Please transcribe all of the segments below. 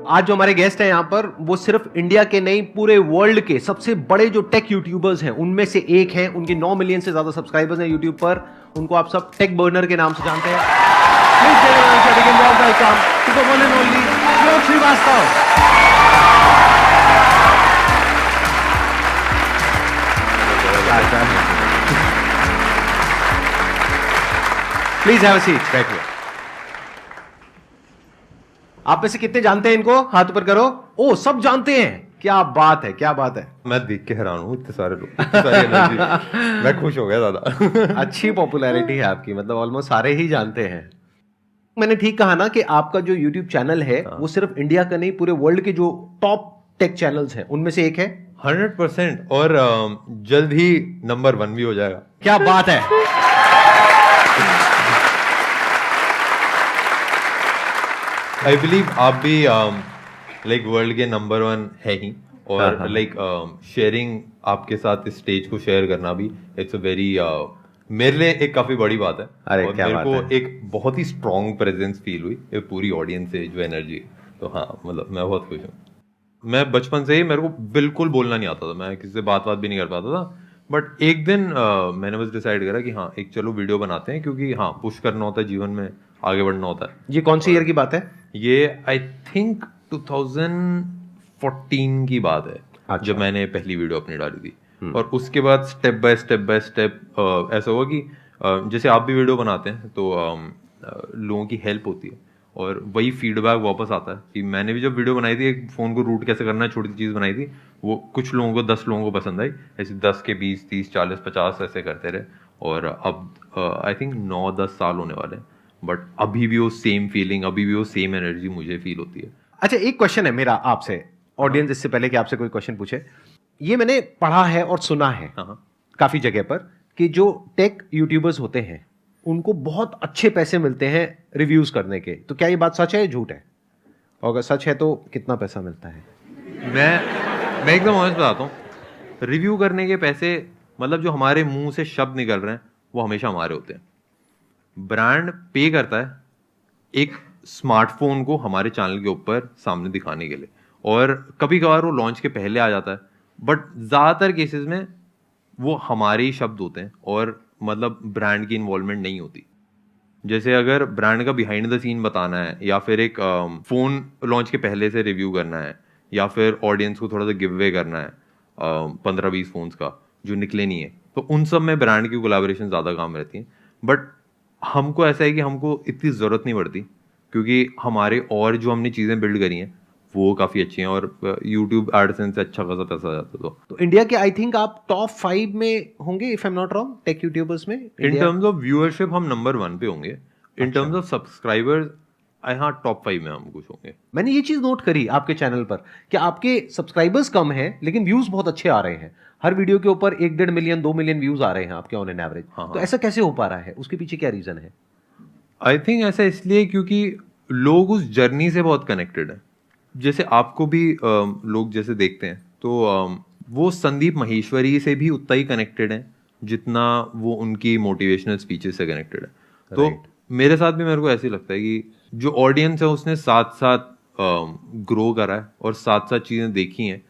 आज जो हमारे गेस्ट हैं यहाँ पर, वो सिर्फ इंडिया के नहीं पूरे वर्ल्ड के सबसे बड़े जो टेक यूट्यूबर्स हैं उनमें से एक हैं। उनके 9 मिलियन से ज्यादा सब्सक्राइबर्स हैं यूट्यूब पर। उनको आप सब टेक बर्नर के नाम से जानते हैं। Srivastava. Please have a seat, बैठिए। आप में से कितने जानते हैं इनको? हाथ ऊपर करो। ओ, सब जानते हैं। क्या बात है, क्या बात है। मैं देख के हैरान हूँ, इतने सारे लोग, इतनी सारी एनर्जी। मैं खुश हो गया दादा। अच्छी पॉपुलैरिटी है आपकी, मतलब ऑलमोस्ट सारे ही जानते हैं। मैंने ठीक कहा ना कि आपका जो YouTube चैनल है वो सिर्फ इंडिया का नहीं पूरे वर्ल्ड के जो टॉप टेक चैनल्स हैं उनमें से एक है। 100% और जल्द ही नंबर 1 भी हो जाएगा। क्या बात है। आई बिलीव आप भी लाइक वर्ल्ड के नंबर 1 है ही, और लाइक शेयरिंग आपके साथ इस स्टेज को शेयर करना भी इट्स अ वेरी मेरे लिए एक काफी बड़ी बात है। अरे और क्या मेरे बात को है। एक बहुत ही स्ट्रॉन्ग प्रेजेंस फील हुई ये पूरी ऑडियंस से, जो एनर्जी। तो हाँ, मतलब मैं बहुत खुश हूँ। मैं बचपन से ही, मेरे को बिल्कुल बोलना नहीं आता था, मैं किसी से बात भी नहीं कर पाता था। बट एक दिन मैंने बस डिसाइड करा कि हाँ, एक चलो वीडियो बनाते हैं, क्योंकि हाँ पुश करना होता है जीवन में, आगे बढ़ना होता है। ये कौन सी ईयर की बात है? ये आई थिंक 2014 की बात है। अच्छा। जब मैंने पहली वीडियो अपनी डाली थी। और उसके बाद स्टेप बाय स्टेप ऐसा हुआ कि जैसे आप भी वीडियो बनाते हैं तो लोगों की हेल्प होती है और वही फीडबैक वापस आता है कि मैंने भी जब वीडियो बनाई थी, एक फ़ोन को रूट कैसे करना है, छोटी चीज़ बनाई थी, वो कुछ लोगों को 10 लोगों को पसंद आई। ऐसे 10 के 20 30 40 50 ऐसे करते रहे, और अब आई थिंक 9-10 साल होने वाले हैं। बट अभी भी वो सेम फीलिंग, अभी भी वो सेम एनर्जी मुझे फील होती है। अच्छा, एक क्वेश्चन है मेरा आपसे, ऑडियंस, इससे पहले कि आपसे कोई क्वेश्चन पूछे। ये मैंने पढ़ा है और सुना है काफी जगह पर कि जो टेक यूट्यूबर्स होते हैं उनको बहुत अच्छे पैसे मिलते हैं रिव्यूज करने के। तो क्या ये बात सच है या झूठ है? और अगर सच है तो कितना पैसा मिलता है? मैं एकदम ऑनेस्ट बताता हूँ, रिव्यू करने के पैसे, मतलब जो हमारे मुंह से शब्द निकल रहे हैं वो हमेशा हमारे होते हैं। ब्रांड पे करता है एक स्मार्टफोन को हमारे चैनल के ऊपर सामने दिखाने के लिए, और कभी कभार वो लॉन्च के पहले आ जाता है, बट ज़्यादातर केसेस में वो हमारे ही शब्द होते हैं और मतलब ब्रांड की इन्वॉल्वमेंट नहीं होती। जैसे अगर ब्रांड का बिहाइंड द सीन बताना है, या फिर एक फ़ोन लॉन्च के पहले से रिव्यू करना है, या फिर ऑडियंस को थोड़ा सा गिव अवे करना है 15-20 फोन्स का जो निकले नहीं है, तो उन सब में ब्रांड की कोलैबोरेशन ज़्यादा काम रहती है। बट हमको ऐसा है कि हमको इतनी ज़रूरत नहीं पड़ती, क्योंकि हमारे और जो हमने चीज़ें बिल्ड करी हैं वो काफ़ी अच्छी हैं, और यूट्यूब एडसेंस से अच्छा खासा पैसा आ जाता है। तो इंडिया के आई थिंक आप टॉप 5 में होंगे, if I am not wrong, tech YouTubers में। इन टर्म्स ऑफ व्यूअरशिप हम नंबर 1 पे होंगे। इन टर्म्स ऑफ सब्सक्राइबर्स हाँ टॉप 5 में हम कुछ होंगे। मैंने ये चीज नोट करी आपके चैनल पर कि आपके सब्सक्राइबर्स कम हैं लेकिन व्यूज बहुत अच्छे आ रहे हैं। हर वीडियो के ऊपर 1-1.5 मिलियन 2 मिलियन व्यूज आ रहे हैं आपके ऑन एन एवरेज। तो ऐसा कैसे हो पा रहा है? उसके पीछे क्या रीजन है? आई थिंक ऐसा इसलिए क्योंकि लोग उस जर्नी से बहुत कनेक्टेड है। जैसे आपको भी लोग जैसे देखते हैं तो वो संदीप माहेश्वरी से भी उतना ही कनेक्टेड है जितना वो उनकी मोटिवेशनल स्पीचेस से कनेक्टेड है। तो मेरे साथ भी मेरे को ऐसे लगता है कि जो ऑडियंस है उसने साथ साथ ग्रो करा है और साथ साथ चीज़ें देखी हैं,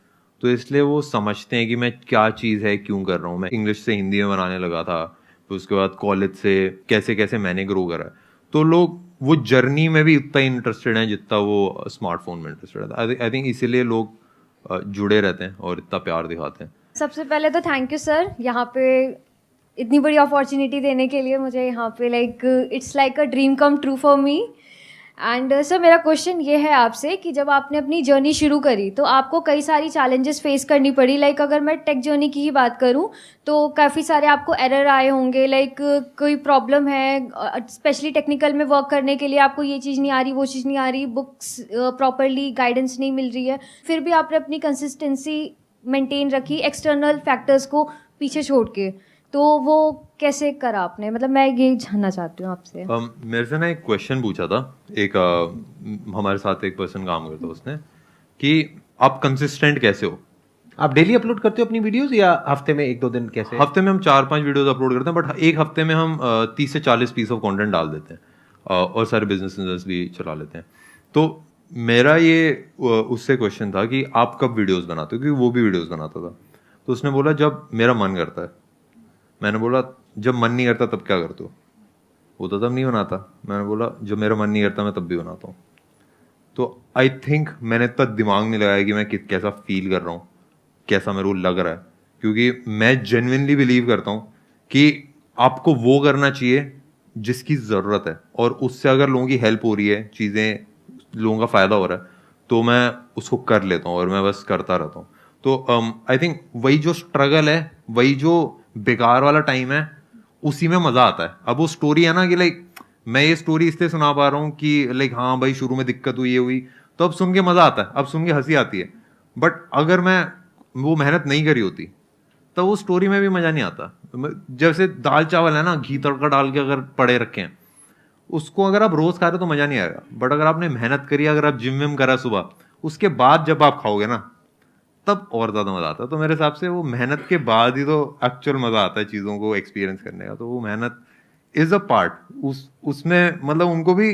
तो इसलिए वो समझते हैं कि मैं क्या चीज़ है, क्यों कर रहा हूँ। मैं इंग्लिश से हिंदी में बनाने लगा था, फिर उसके बाद कॉलेज से कैसे कैसे मैंने ग्रो करा। तो लोग वो जर्नी में भी उतना ही इंटरेस्टेड हैं जितना वो स्मार्टफोन में इंटरेस्टेड है। आई थिंक इसीलिए लोग जुड़े रहते हैं और इतना प्यार दिखाते हैं। सबसे पहले तो थैंक यू सर, यहाँ पे इतनी बड़ी अपॉर्चुनिटी देने के लिए मुझे। यहाँ पे it's like a dream come true for me. And sir मेरा क्वेश्चन ये है आपसे कि जब आपने अपनी जर्नी शुरू करी तो आपको कई सारी चैलेंजेस फेस करनी पड़ी। अगर मैं टेक जर्नी की ही बात करूं तो काफ़ी सारे आपको एरर आए होंगे। कोई प्रॉब्लम है, स्पेशली टेक्निकल में वर्क करने के लिए आपको ये चीज़ नहीं आ रही, वो चीज़ नहीं आ रही, बुक्स प्रॉपरली गाइडेंस नहीं मिल रही है, फिर भी आपने अपनी कंसिस्टेंसी मेंटेन रखी एक्सटर्नल फैक्टर्स को पीछे छोड़ के। तो वो कैसे करा आपने? मतलब मैं ये जानना चाहती हूँ आपसे। मेरे से ना एक क्वेश्चन पूछा था एक हमारे साथ एक पर्सन काम करता है, उसने कि आप कंसिस्टेंट कैसे हो? आप डेली अपलोड करते हो अपनी वीडियोस या हफ्ते में 1-2 दिन? कैसे? हफ्ते में हम 4-5 वीडियोस अपलोड करते हैं, बट एक हफ्ते में हम 30 से 40 पीस ऑफ कंटेंट डाल देते हैं और सारे बिजनेस भी चला लेते हैं। तो मेरा ये उससे क्वेश्चन था कि आप कब वीडियोस बनाते हो, क्योंकि वो भी वीडियोस बनाता था। तो उसने बोला जब मेरा मन करता है। मैंने बोला जब मन नहीं करता तब क्या करते हो? वो तो तब नहीं बनाता। मैंने बोला जब मेरा मन नहीं करता मैं तब भी बनाता हूँ। तो आई थिंक मैंने इतना दिमाग नहीं लगाया कि मैं कैसा फील कर रहा हूँ, कैसा मेरे को लग रहा है, क्योंकि मैं जेन्युइनली बिलीव करता हूँ कि आपको वो करना चाहिए जिसकी ज़रूरत है, और उससे अगर लोगों की हेल्प हो रही है, चीज़ें लोगों का फ़ायदा हो रहा है, तो मैं उसको कर लेता हूँ और मैं बस करता रहता हूँ। तो आई थिंक वही जो स्ट्रगल है, वही जो बेकार वाला टाइम है, उसी में मज़ा आता है। अब वो स्टोरी है ना कि लाइक मैं ये स्टोरी इसलिए सुना पा रहा हूँ कि लाइक हाँ भाई शुरू में दिक्कत हुई, ये हुई, तो अब सुन के मज़ा आता है, अब सुन के हंसी आती है। बट अगर मैं वो मेहनत नहीं करी होती तो वो स्टोरी में भी मज़ा नहीं आता। जैसे दाल चावल है ना, घी तड़का डाल के अगर पड़े रखे हैं, उसको अगर आप रोज खा रहे हो तो मजा नहीं आएगा। बट अगर आपने मेहनत करी, अगर आप जिम विम करा सुबह, उसके बाद जब आप खाओगे ना, तब और ज्यादा मजा आता है। तो मेरे हिसाब से वो मेहनत के बाद ही तो एक्चुअल मजा आता है चीजों को एक्सपीरियंस करने का। तो वो मेहनत इज अ पार्ट, उसमें मतलब उनको भी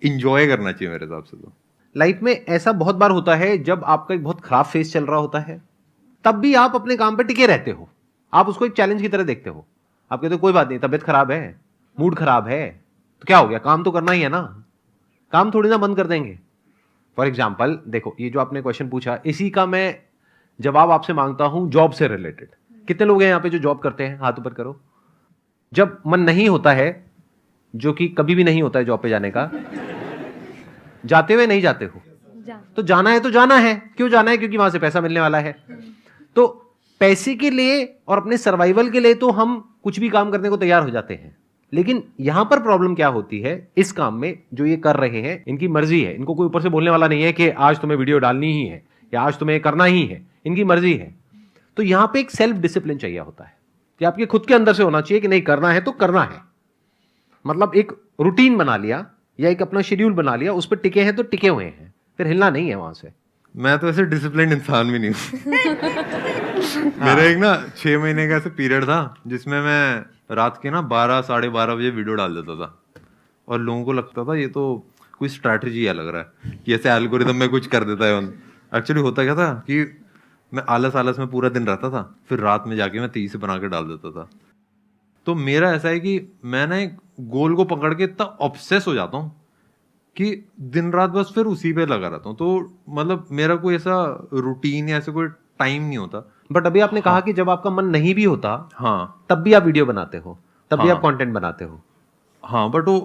इंजॉय करना चाहिए मेरे हिसाब से। तो लाइफ में ऐसा बहुत बार होता है जब आपका एक बहुत खराब फेस चल रहा होता है, तब भी आप अपने काम पे टिके रहते हो। आप उसको एक चैलेंज की तरह देखते हो। आप कहते हो कोई बात नहीं, तबीयत खराब है, मूड खराब है, तो क्या हो गया, काम तो करना ही है ना, काम थोड़ी ना बंद कर देंगे। फॉर एग्जाम्पल देखो, ये जो आपने क्वेश्चन पूछा, इसी का मैं जवाब आपसे मांगता हूं जॉब से रिलेटेड। कितने लोग हैं यहां पे जो जॉब करते हैं? हाथ ऊपर करो। जब मन नहीं होता है, जो कि कभी भी नहीं होता है जॉब पे जाने का, जाते हुए नहीं जाते हो? तो जाना है तो जाना है। क्यों जाना है? क्योंकि वहां से पैसा मिलने वाला है। तो पैसे के लिए और अपने सर्वाइवल के लिए तो हम कुछ भी काम करने को तैयार हो जाते हैं। लेकिन यहां पर प्रॉब्लम क्या होती है, इस काम में जो ये कर रहे हैं, इनकी मर्जी है, इनको कोई ऊपर से बोलने वाला नहीं है कि आज तुम्हें वीडियो डालनी ही है या आज तुम्हें करना ही है, इनकी मर्जी है। तो यहां पे एक सेल्फ डिसिप्लिन चाहिए होता है कि आपके खुद के अंदर से होना चाहिए कि नहीं, करना है तो करना है। मतलब एक रूटीन बना लिया या एक अपना शेड्यूल बना लिया, उस पर टिके हैं तो टिके हुए हैं, फिर हिलना नहीं है वहां से। मैं तो ऐसे डिसिप्लिन इंसान भी नहीं हूँ। मेरा एक ना 6 महीने का ऐसे पीरियड था जिसमें मैं रात के ना 12 साढ़े 12 बजे वीडियो डाल देता था, और लोगों को लगता था ये तो कोई स्ट्रैटेजी है लग रहा है कि ऐसे एल्गोरिदम में कुछ कर देता है। एक्चुअली होता क्या था कि मैं आलस में पूरा दिन रहता था, फिर रात में जाके मैं तेजी से बना के डाल देता था। तो मेरा ऐसा है कि मैं ना एक गोल को पकड़ के इतना ऑब्सेस हो जाता हूँ कि दिन रात बस फिर उसी पे लगा रहता हूँ। तो मतलब मेरा कोई ऐसा रूटीन या ऐसा कोई टाइम नहीं होता। बट अभी आपने कहा कि जब आपका मन नहीं भी होता, हाँ, तब भी आप वीडियो बनाते हो, तब भी आप कंटेंट बनाते हो। हाँ, बट वो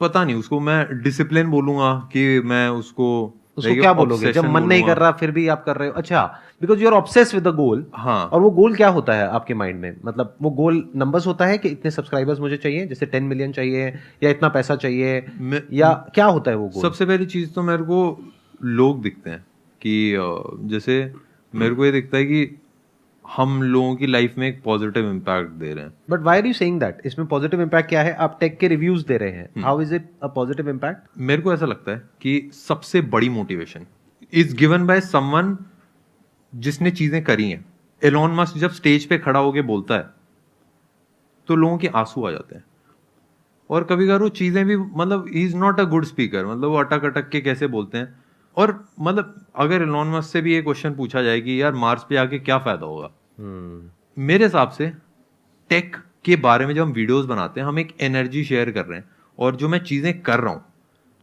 पता नहीं उसको मैं डिसिप्लिन बोलूंगा कि मैं उसको क्या बोलोगे? जब मन नहीं कर रहा फिर भी आप कर रहे हो? अच्छा, because you are obsessed with the goal. हाँ। और वो गोल क्या होता है आपके माइंड में? मतलब वो गोल नंबर्स होता है कि इतने सब्सक्राइबर्स मुझे चाहिए, जैसे 10 मिलियन चाहिए या इतना पैसा चाहिए, या क्या होता है वो गोल? सबसे पहली चीज तो मेरे को लोग दिखते हैं कि जैसे मेरे को ये दिखता है कि हम लोगों की लाइफ में एक पॉजिटिव इम्पैक्ट दे रहे हैं। But why are you saying that? इसमें पॉजिटिव इम्पैक्ट क्या है? आप टेक के रिव्यूज दे रहे हैं, how is it a positive impact? मेरे को ऐसा लगता है कि सबसे बड़ी motivation is given by someone जिसने चीजें करी हैं। एलोन मस्क जब स्टेज पे खड़ा होके बोलता है तो लोगों के आंसू आ जाते हैं, और कभी कभार वो चीजें भी मतलब he is not a good speaker, मतलब वो अटक अटक के कैसे बोलते हैं। और मतलब अगर एलोन मस्क से भी ये क्वेश्चन पूछा जाए कि यार मार्स पे आके क्या फायदा होगा, मेरे हिसाब से टेक के बारे में जब हम वीडियोस बनाते हैं, हम एक एनर्जी शेयर कर रहे हैं। और जो मैं चीजें कर रहा हूँ,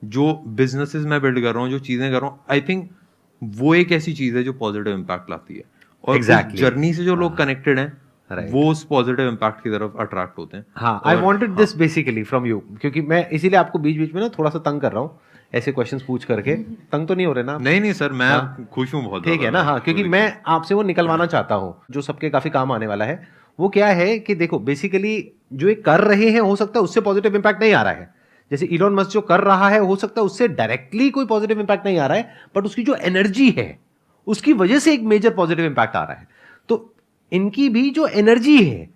जो बिजनेसेस मैं बिल्ड कर रहा हूँ, जो चीजें कर रहा हूँ, आई थिंक वो एक ऐसी चीज है जो पॉजिटिव इम्पैक्ट लाती है। और जर्नी से जो लोग कनेक्टेड हैं, वो उस पॉजिटिव इम्पैक्ट की तरफ अट्रैक्ट होते हैं। हाँ, I wanted this basically from you, क्योंकि मैं इसीलिए आपको बीच बीच में ना थोड़ा सा तंग कर रहा हूँ ऐसे क्वेश्चंस पूछ करके। तंग तो नहीं हो रहे ना? नहीं सर, मैं खुश हूँ बहुत। ठीक है ना? हाँ, क्योंकि मैं आपसे वो निकलवाना चाहता हूँ जो सबके काफी काम आने वाला है। वो क्या है कि देखो, बेसिकली जो ये कर रहे हैं, हो सकता है उससे पॉजिटिव इंपैक्ट नहीं आ रहा है। जैसे इलॉन मस्क जो कर रहा है, हो सकता है उससे डायरेक्टली कोई पॉजिटिव इंपैक्ट नहीं आ रहा है, बट उसकी जो एनर्जी है उसकी वजह से एक मेजर पॉजिटिव इंपैक्ट आ रहा है। तो इनकी भी जो एनर्जी है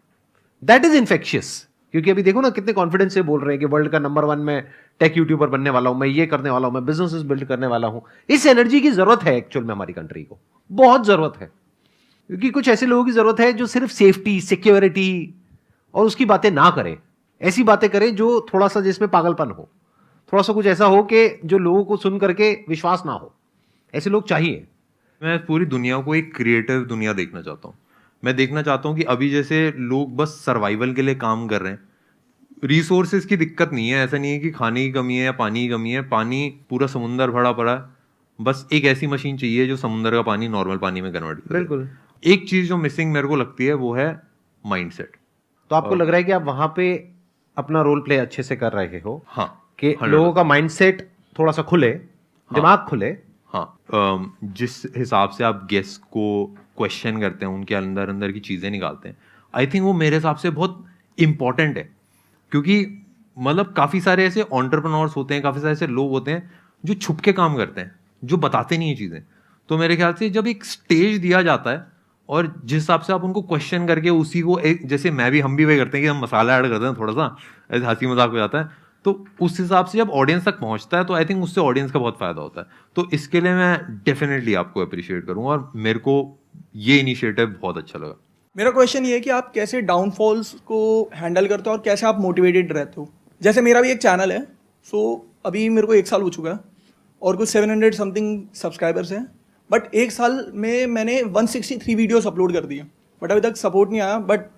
दैट इज इन्फेक्शियस। क्योंकि अभी देखो ना कितने कॉन्फिडेंस से बोल रहे हैं कि वर्ल्ड का नंबर 1 मैं टेक यूट्यूबर बनने वाला हूं, मैं ये करने वाला हूं, मैं बिजनेसेस बिल्ड करने वाला हूं। इस एनर्जी की जरूरत है एक्चुअल में, हमारी कंट्री को बहुत जरूरत है। क्योंकि कुछ ऐसे लोगों की जरूरत है जो सिर्फ सेफ्टी, सिक्योरिटी और उसकी बातें ना करें, ऐसी बातें करें जो थोड़ा सा जिसमें पागलपन हो। थोड़ा सा कुछ ऐसा हो कि जो लोगों को सुन करके विश्वास ना हो, ऐसे लोग चाहिए। मैं पूरी दुनिया को एक क्रिएटिव दुनिया देखना चाहता हूँ। मैं देखना चाहता हूँ कि अभी जैसे लोग बस सर्वाइवल के लिए काम कर रहे हैं, रिसोर्सेज की दिक्कत नहीं है, ऐसा नहीं है कि खाने की कमी है या पानी की कमी है, पानी पूरा समुंदर भरा पड़ा है, बस एक ऐसी मशीन चाहिए जो समुंदर का पानी नॉर्मल पानी में कन्वर्ट करे। बिल्कुल। एक चीज जो मिसिंग मेरे को लगती है वो है माइंडसेट। तो आपको लग रहा है कि आप वहां पे अपना रोल प्ले अच्छे से कर रहे हो? हाँ, कि लोगों का माइंडसेट थोड़ा सा खुले, दिमाग खुले। हाँ, जिस हिसाब से आप गेस्ट को क्वेश्चन करते हैं, उनके अंदर अंदर की चीजें निकालते हैं, आई थिंक वो मेरे हिसाब से बहुत इंपॉर्टेंट है। क्योंकि मतलब काफी सारे ऐसे एंटरप्रेन्योर्स होते हैं, काफी सारे ऐसे लोग होते हैं जो छुप के काम करते हैं, जो बताते नहीं है चीजें। तो मेरे ख्याल से जब एक स्टेज दिया जाता है और जिस हिसाब से आप उनको क्वेश्चन करके उसी को एक, जैसे हम भी वही करते हैं कि हम मसाला ऐड करते हैं, थोड़ा सा ऐसे हंसी मजाक हो जाता है, तो उस हिसाब से जब ऑडियंस तक पहुंचता है तो आई थिंक उससे ऑडियंस का बहुत फायदा होता है। तो इसके लिए मैं डेफिनेटली आपको अप्रिशिएट करूंगा और मेरे को ये इनिशिएटिव बहुत अच्छा लगा। मेरा क्वेश्चन ये है कि आप कैसे डाउनफॉल्स को हैंडल करते हो और कैसे आप मोटिवेटेड रहते हो। जैसे मेरा भी एक चैनल है, सो अभी मेरे को 1 साल हो चुका है और कुछ 700 समथिंग सब्सक्राइबर्स हैं, बट 1 साल में मैंने 163 वीडियोस अपलोड कर दिए, बट अभी तक सपोर्ट नहीं आया। बट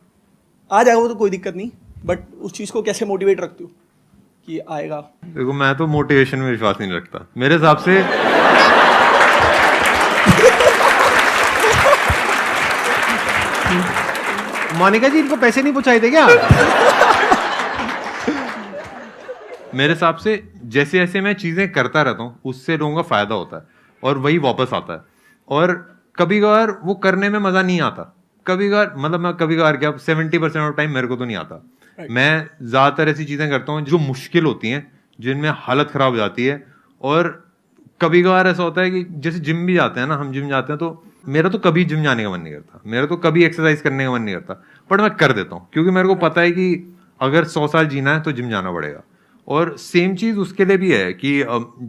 आ जाएगा वो तो कोई दिक्कत नहीं, बट उस चीज़ को कैसे मोटिवेट रखते हो कि आएगा? देखो, मैं तो मोटिवेशन में विश्वास नहीं रखता। मेरे हिसाब से मोनिका जी, इनको पैसे नहीं पहुंचाए थे क्या? मेरे हिसाब से जैसे जैसे मैं चीजें करता रहता हूँ उससे लोगों का फायदा होता है और वही वापस आता है। और कभी कभार वो करने में मजा नहीं आता, कभी कभार मतलब मैं कभी कभार क्या 70% ऑफ टाइम मेरे को तो नहीं आता। मैं ज्यादातर ऐसी चीजें करता हूँ जो मुश्किल होती हैं, जिनमें हालत खराब हो जाती है। और कभी कभार ऐसा होता है कि जैसे जिम भी जाते हैं ना, हम जिम जाते हैं तो मेरा तो कभी जिम जाने का मन नहीं करता, मेरा तो कभी एक्सरसाइज करने का मन नहीं करता, बट मैं कर देता हूँ क्योंकि मेरे को पता है कि अगर 100 साल जीना है तो जिम जाना पड़ेगा। और सेम चीज उसके लिए भी है कि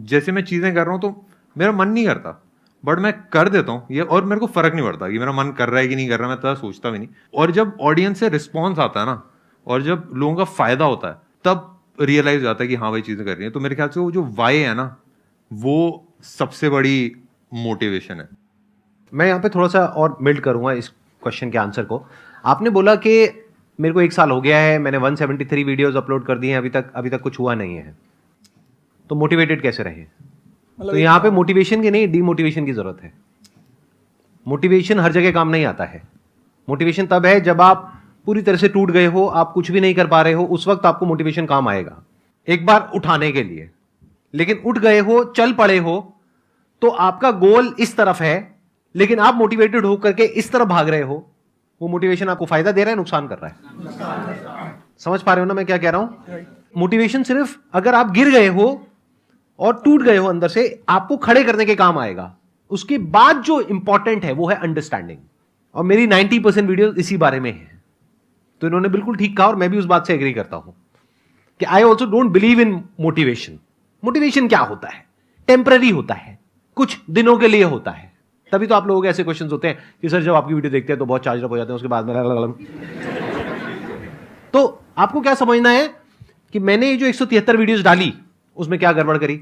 जैसे मैं चीजें कर रहा हूँ तो मेरा मन नहीं करता, बट मैं कर देता हूँ ये, और मेरे को फर्क नहीं पड़ता कि मेरा मन कर रहा है कि नहीं कर रहा, मैं तो सोचता भी नहीं। और जब ऑडियंस से रिस्पॉन्स आता है ना, और जब लोगों का फायदा होता है, तब रियलाइज हो जाता है कि हाँ भाई चीजें कर रही है। तो मेरे ख्याल से वो जो वाई है ना, वो सबसे बड़ी मोटिवेशन है। मैं यहाँ पे थोड़ा सा और बिल्ड करूंगा इस क्वेश्चन के आंसर को। आपने बोला कि मेरे को 1 साल हो गया है, मैंने 173 वीडियोस अपलोड कर दिए हैं, अभी तक कुछ हुआ नहीं है, तो मोटिवेटेड कैसे रहे? तो यहाँ पे मोटिवेशन की नहीं, डीमोटिवेशन की जरूरत है। मोटिवेशन हर जगह काम नहीं आता है। मोटिवेशन तब है जब आप पूरी तरह से टूट गए हो, आप कुछ भी नहीं कर पा रहे हो, उस वक्त आपको मोटिवेशन काम आएगा एक बार उठाने के लिए। लेकिन उठ गए हो, चल पड़े हो, तो आपका गोल इस तरफ है, लेकिन आप मोटिवेटेड होकर के इस तरफ भाग रहे हो, वो मोटिवेशन आपको फायदा दे रहा है, नुकसान कर रहा है? समझ पा रहे हो ना मैं क्या कह रहा हूं? मोटिवेशन सिर्फ अगर आप गिर गए हो और टूट गए हो अंदर से, आपको खड़े करने के काम आएगा। उसके बाद जो इंपॉर्टेंट है वो है अंडरस्टैंडिंग। और मेरी 90% वीडियो इसी बारे में है। तो इन्होंने बिल्कुल ठीक कहा और मैं भी उस बात से एग्री करता हूं कि I also don't believe in motivation. Motivation क्या होता है? टेम्पररी होता है, कुछ दिनों के लिए होता है। तभी तो आप लोगों के ऐसे क्वेश्चन होते हैं कि सर जब आपकी वीडियो देखते हैं तो बहुत चार्ज अप हो जाते हैं, उसके बाद में तो आपको क्या समझना है कि मैंने ये जो 173 वीडियोस डाली उसमें क्या गड़बड़ करी?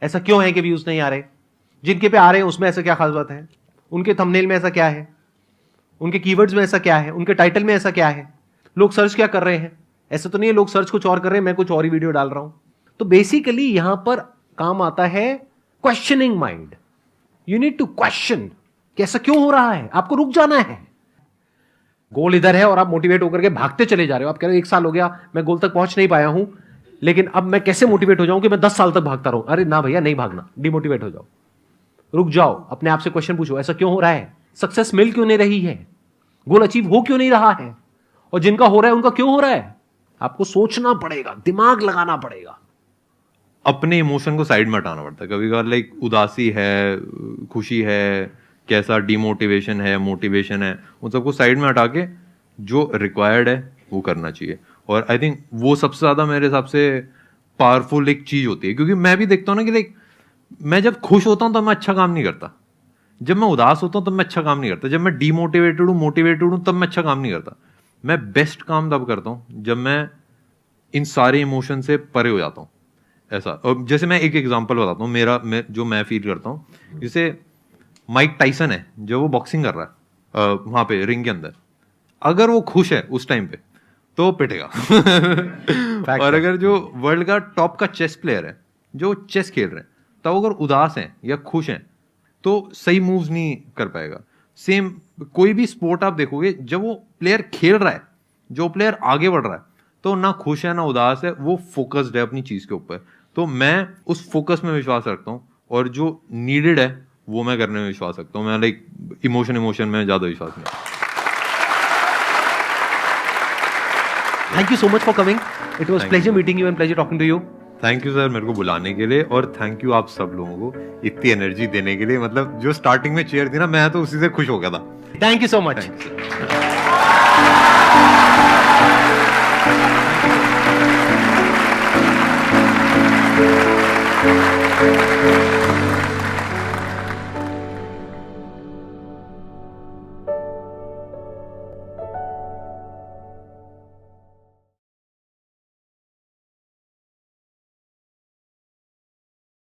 ऐसा क्यों है कि व्यूज नहीं आ रहे? जिनके पे आ रहे हैं उसमें ऐसा क्या खास बात है? उनके थंबनेल में ऐसा क्या है? उनके कीवर्ड्स में ऐसा क्या है? उनके टाइटल में ऐसा क्या है? लोग सर्च क्या कर रहे हैं? ऐसा तो नहीं है लोग सर्च कुछ और कर रहे हैं, मैं कुछ और ही वीडियो डाल रहा हूं। तो बेसिकली यहां पर काम आता है questioning mind. You need to question कि ऐसा क्यों हो रहा है। आपको रुक जाना है। गोल इधर है और आप मोटिवेट होकर के भागते चले जा रहे हो। आप कह रहे हो 1 साल हो गया, मैं गोल तक पहुंच नहीं पाया हूं, लेकिन अब मैं कैसे मोटिवेट हो जाऊं कि मैं 10 साल तक भागता रहूं? अरे ना भैया, नहीं भागना, डिमोटिवेट हो जाओ, रुक जाओ, अपने आप से क्वेश्चन पूछो, ऐसा क्यों हो रहा है? सक्सेस मिल क्यों नहीं रही है? गोल अचीव हो क्यों नहीं रहा है? और जिनका हो रहा है उनका क्यों हो रहा है? आपको सोचना पड़ेगा, दिमाग लगाना पड़ेगा। अपने इमोशन को साइड में हटाना पड़ता है। कभी कभार लाइक उदासी है, खुशी है, कैसा डिमोटिवेशन है, मोटिवेशन है, उन सबको साइड में हटा के जो रिक्वायर्ड है वो करना चाहिए। और आई थिंक वो सबसे ज्यादा मेरे हिसाब से पावरफुल एक चीज होती है। क्योंकि मैं भी देखता हूँ ना कि लाइक मैं जब खुश होता हूँ तब मैं अच्छा काम नहीं करता, जब मैं उदास होता हूँ तब मैं अच्छा काम नहीं करता, जब मैं डीमोटिवेटेड हूँ, मोटिवेटेड हूँ, तब मैं अच्छा काम नहीं करता। मैं बेस्ट काम तब करता हूँ जब मैं इन सारे इमोशन से परे हो जाता हूँ। ऐसा। और जैसे मैं एक एग्जांपल बताता हूँ जो मैं फील करता हूँ, जैसे माइक टाइसन है जो वो बॉक्सिंग कर रहा है वहां पे रिंग के अंदर, अगर वो खुश है उस टाइम पे तो वो पिटेगा और अगर जो वर्ल्ड का टॉप का चेस प्लेयर है जो चेस खेल रहे हैं, तो अगर उदास हैं या खुश हैं तो सही मूव्स नहीं कर पाएगा। सेम कोई भी स्पोर्ट आप देखोगे, जब वो प्लेयर खेल रहा है, जो प्लेयर आगे बढ़ रहा है, तो ना खुश है ना उदास है, वो फोकस्ड है अपनी चीज के ऊपर। तो मैं उस फोकस में विश्वास रखता हूँ और जो नीडेड है वो मैं करने में विश्वास रखता हूँ। मैं लाइक इमोशन में ज्यादा विश्वास नहीं। Thank you so much for coming, it was pleasure meeting you and pleasure talking to you. Thank you sir मेरे को बुलाने के लिए, और थैंक यू आप सब लोगों को इतनी एनर्जी देने के लिए। मतलब जो स्टार्टिंग में चेयर थी ना, मैं तो उसी से खुश हो गया था। Thank you so much. Thank you.